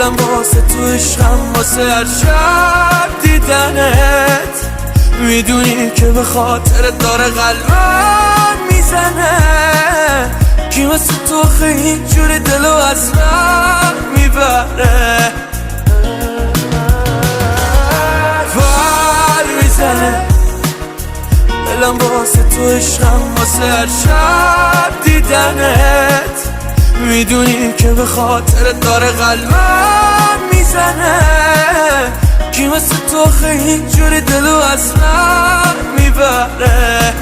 دلم واسه تو عشقم، واسه هر شب دیدنت. میدونی که به خاطر داره قلبم میزنه. کی مثل تو خیلی اینجوری دلو از من میبره، پر میزنه. دلم واسه تو عشقم، واسه هر شب دیدنت. میدونی که به خاطر داره قلبم میزنه. کی مثل تو خیلی اینجوری دلو از من میبره.